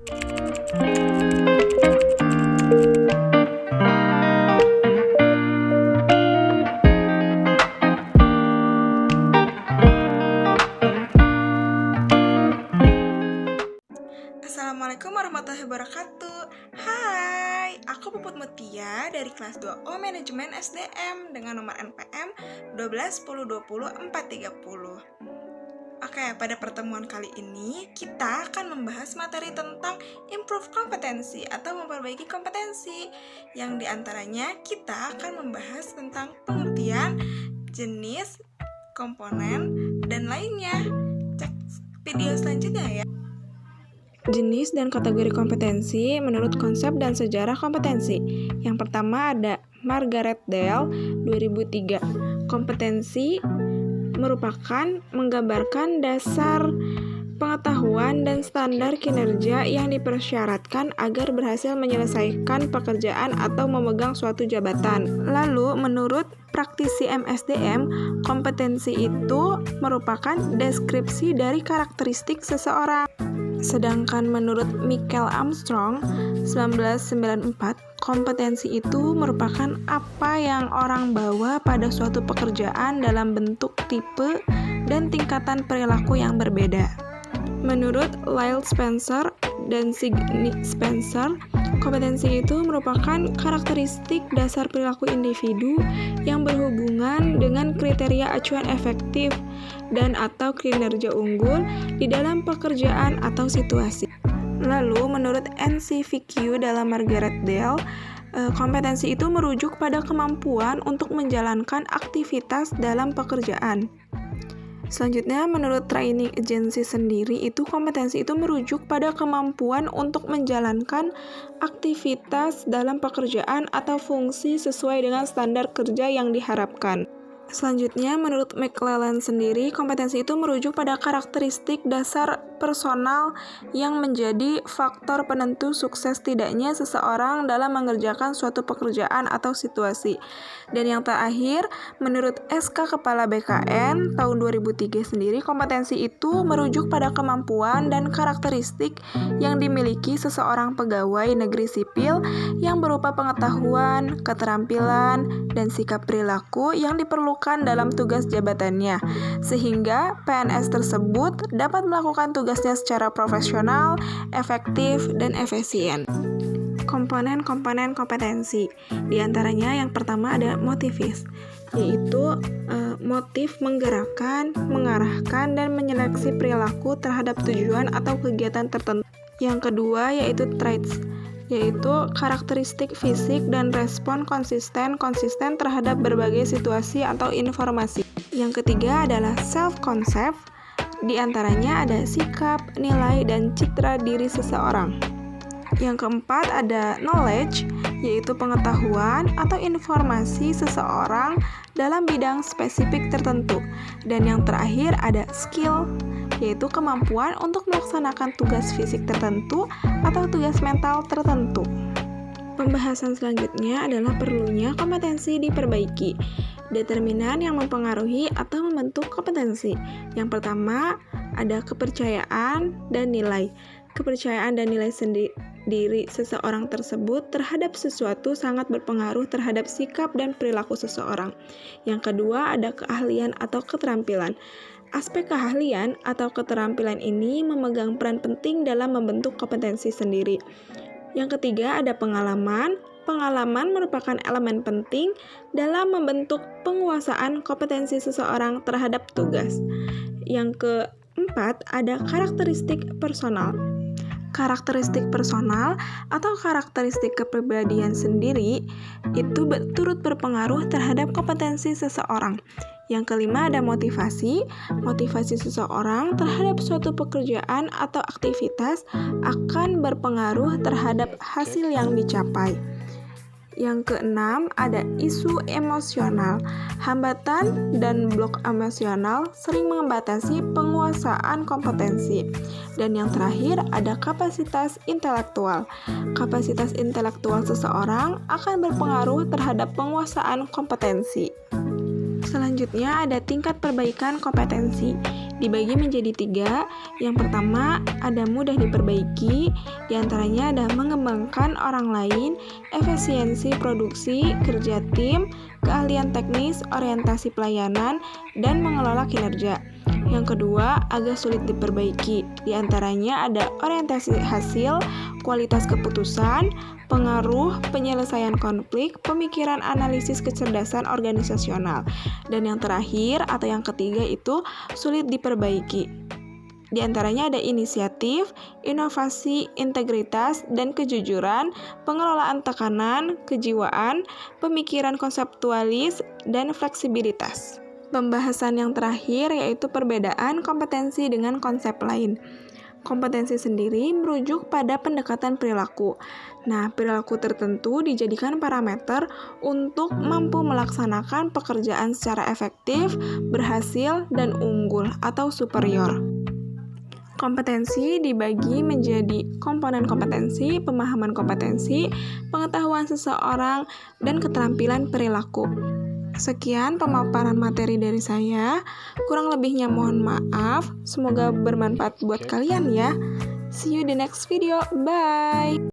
Assalamualaikum warahmatullahi wabarakatuh. Hai, aku Puput Mutia dari kelas 2O Manajemen SDM dengan nomor NPM 1210200430. Oke, pada pertemuan kali ini kita akan membahas materi tentang improve kompetensi atau memperbaiki kompetensi. Yang diantaranya kita akan membahas tentang pengertian, jenis, komponen, dan lainnya. Cek video selanjutnya ya. Jenis dan kategori kompetensi menurut konsep dan sejarah kompetensi. Yang pertama ada Margaret Dale 2003. Kompetensi merupakan menggambarkan dasar pengetahuan dan standar kinerja yang dipersyaratkan agar berhasil menyelesaikan pekerjaan atau memegang suatu jabatan. Lalu, menurut praktisi MSDM, kompetensi itu merupakan deskripsi dari karakteristik seseorang. Sedangkan menurut Michael Armstrong 1994, kompetensi itu merupakan apa yang orang bawa pada suatu pekerjaan dalam bentuk tipe dan tingkatan perilaku yang berbeda. Menurut Lyle Spencer dan Sidney Spencer, kompetensi itu merupakan karakteristik dasar perilaku individu yang berhubungan dengan kriteria acuan efektif dan atau kinerja unggul di dalam pekerjaan atau situasi. Lalu, menurut NCVQ dalam Margaret Dale, kompetensi itu merujuk pada kemampuan untuk menjalankan aktivitas dalam pekerjaan. Selanjutnya, menurut Training Agency sendiri, kompetensi itu merujuk pada kemampuan untuk menjalankan aktivitas dalam pekerjaan atau fungsi sesuai dengan standar kerja yang diharapkan. Selanjutnya, menurut McClellan sendiri, kompetensi itu merujuk pada karakteristik dasar personal yang menjadi faktor penentu sukses tidaknya seseorang dalam mengerjakan suatu pekerjaan atau situasi. Dan yang terakhir, menurut SK Kepala BKN tahun 2003 sendiri, kompetensi itu merujuk pada kemampuan dan karakteristik yang dimiliki seseorang pegawai negeri sipil yang berupa pengetahuan, keterampilan, dan sikap perilaku yang diperlukan dalam tugas jabatannya, sehingga PNS tersebut dapat melakukan tugasnya secara profesional, efektif, dan efisien. Komponen-komponen kompetensi, diantaranya yang pertama ada motivis, yaitu motif menggerakkan, mengarahkan, dan menyeleksi perilaku terhadap tujuan atau kegiatan tertentu. Yang kedua yaitu traits, yaitu karakteristik fisik dan respon konsisten terhadap berbagai situasi atau informasi. Yang ketiga adalah self-concept, di antaranya ada sikap, nilai, dan citra diri seseorang. Yang keempat ada knowledge, yaitu pengetahuan atau informasi seseorang dalam bidang spesifik tertentu. Dan yang terakhir ada skill, yaitu kemampuan untuk melaksanakan tugas fisik tertentu atau tugas mental tertentu. Pembahasan selanjutnya adalah perlunya kompetensi diperbaiki. Determinan yang mempengaruhi atau membentuk kompetensi. Yang pertama ada kepercayaan dan nilai. Kepercayaan dan nilai diri seseorang tersebut terhadap sesuatu sangat berpengaruh terhadap sikap dan perilaku seseorang. Yang kedua ada keahlian atau keterampilan. Aspek keahlian atau keterampilan ini memegang peran penting dalam membentuk kompetensi sendiri. Yang ketiga ada pengalaman. Pengalaman merupakan elemen penting dalam membentuk penguasaan kompetensi seseorang terhadap tugas. Yang keempat ada karakteristik personal. Karakteristik personal atau karakteristik kepribadian sendiri itu turut berpengaruh terhadap kompetensi seseorang. Yang kelima ada motivasi. Motivasi seseorang terhadap suatu pekerjaan atau aktivitas akan berpengaruh terhadap hasil yang dicapai. Yang keenam ada isu emosional. Hambatan dan blok emosional sering membatasi penguasaan kompetensi. Dan yang terakhir ada kapasitas intelektual. Kapasitas intelektual seseorang akan berpengaruh terhadap penguasaan kompetensi. Selanjutnya ada tingkat perbaikan kompetensi. dibagi menjadi 3. Yang pertama, ada mudah diperbaiki, diantaranya ada mengembangkan orang lain, efisiensi produksi, kerja tim, keahlian teknis, orientasi pelayanan, dan mengelola kinerja. Yang kedua, agak sulit diperbaiki, diantaranya ada orientasi hasil, kualitas keputusan, pengaruh, penyelesaian konflik, pemikiran analisis kecerdasan organisasional. Dan yang terakhir atau yang ketiga itu sulit diperbaiki. Di antaranya ada inisiatif, inovasi, integritas, dan kejujuran, pengelolaan tekanan, kejiwaan, pemikiran konseptualis, dan fleksibilitas. Pembahasan yang terakhir yaitu perbedaan kompetensi dengan konsep lain. Kompetensi sendiri merujuk pada pendekatan perilaku. Nah, perilaku tertentu dijadikan parameter untuk mampu melaksanakan pekerjaan secara efektif, berhasil, dan unggul atau superior. Kompetensi dibagi menjadi komponen kompetensi, pemahaman kompetensi, pengetahuan seseorang, dan keterampilan perilaku. Sekian pemaparan materi dari saya. Kurang lebihnya mohon maaf. Semoga bermanfaat buat kalian ya. See you di next video. Bye.